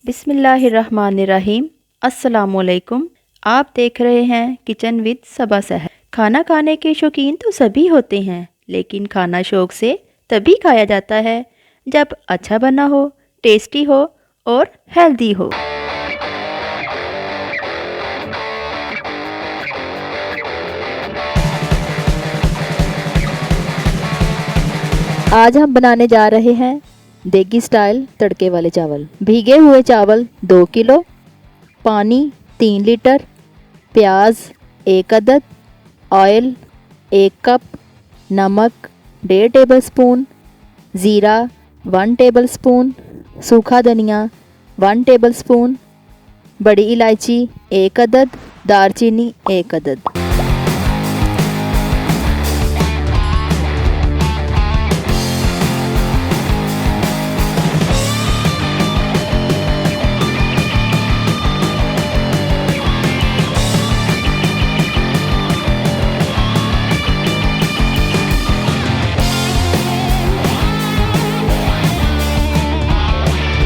बिस्मिल्लाहिर्रहमानिर्रहीम। अस्सलामुअलैकुम। आप देख रहे हैं किचन विद सबा सहर। खाना खाने के शौकीन तो सभी होते हैं, लेकिन खाना शौक से तभी खाया जाता है जब अच्छा बना हो, टेस्टी हो और हेल्दी हो। आज हम बनाने जा रहे हैं देगी स्टाइल तड़के वाले चावल। भीगे हुए चावल 2 किलो, पानी 3 लीटर, प्याज 1 अदद, ऑयल 1 कप, नमक 1.5 टेबलस्पून, ज़ीरा 1 टेबलस्पून, सूखा धनिया 1 टेबलस्पून, बड़ी इलायची 1 अदद, दालचीनी 1 अदद।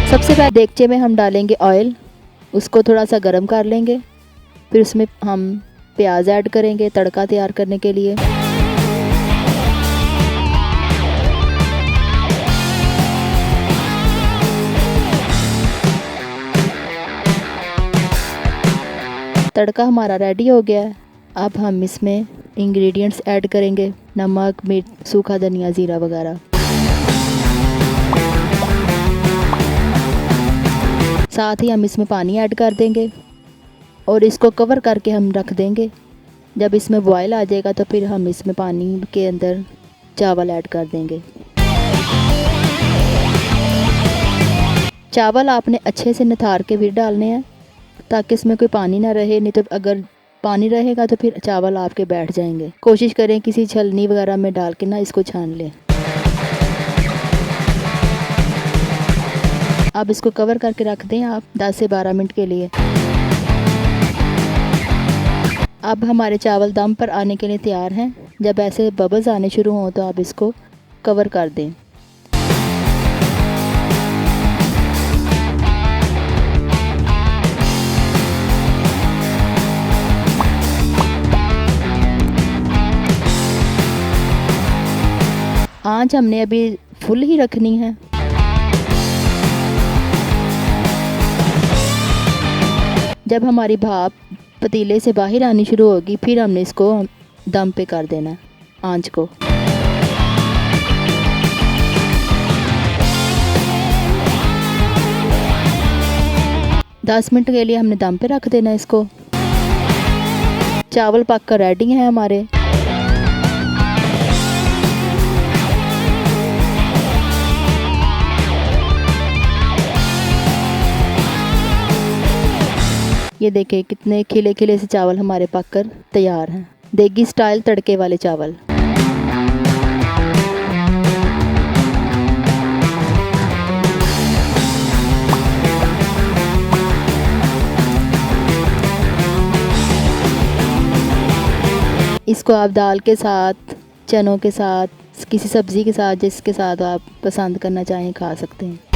सबसे पहले देगचे में हम डालेंगे ऑयल, उसको थोड़ा सा गर्म कर लेंगे। फिर उसमें हम प्याज ऐड करेंगे तड़का तैयार करने के लिए। तड़का हमारा रेडी हो गया है। अब हम इसमें इंग्रेडिएंट्स ऐड करेंगे, नमक, मिर्च, सूखा धनिया, ज़ीरा वगैरह। साथ ही हम इसमें पानी ऐड कर देंगे और इसको कवर करके हम रख देंगे। जब इसमें बॉयल आ जाएगा तो फिर हम इसमें पानी के अंदर चावल ऐड कर देंगे। चावल आपने अच्छे से निथार के फिर डालने हैं ताकि इसमें कोई पानी ना रहे, नहीं तो अगर पानी रहेगा तो फिर चावल आपके बैठ जाएंगे। कोशिश करें किसी छलनी वगैरह में डाल के ना इसको छान लें। अब इसको कवर करके रख दें आप 10 से 12 मिनट के लिए। अब हमारे चावल दम पर आने के लिए तैयार हैं। जब ऐसे बबल्स आने शुरू हों तो आप इसको कवर कर दें। आंच हमने अभी फुल ही रखनी है। जब हमारी भाप पतीले से बाहर आनी शुरू होगी फिर हमने इसको दम पे कर देना आंच को। दस मिनट के लिए हमने दम पे रख देना इसको। चावल पक कर रेडी हैं हमारे। ये देखिए कितने खिले खिले से चावल हमारे पककर तैयार हैं। देगी स्टाइल तड़के वाले चावल। इसको आप दाल के साथ, चनों के साथ, किसी सब्ज़ी के साथ, जिसके साथ आप पसंद करना चाहें खा सकते हैं।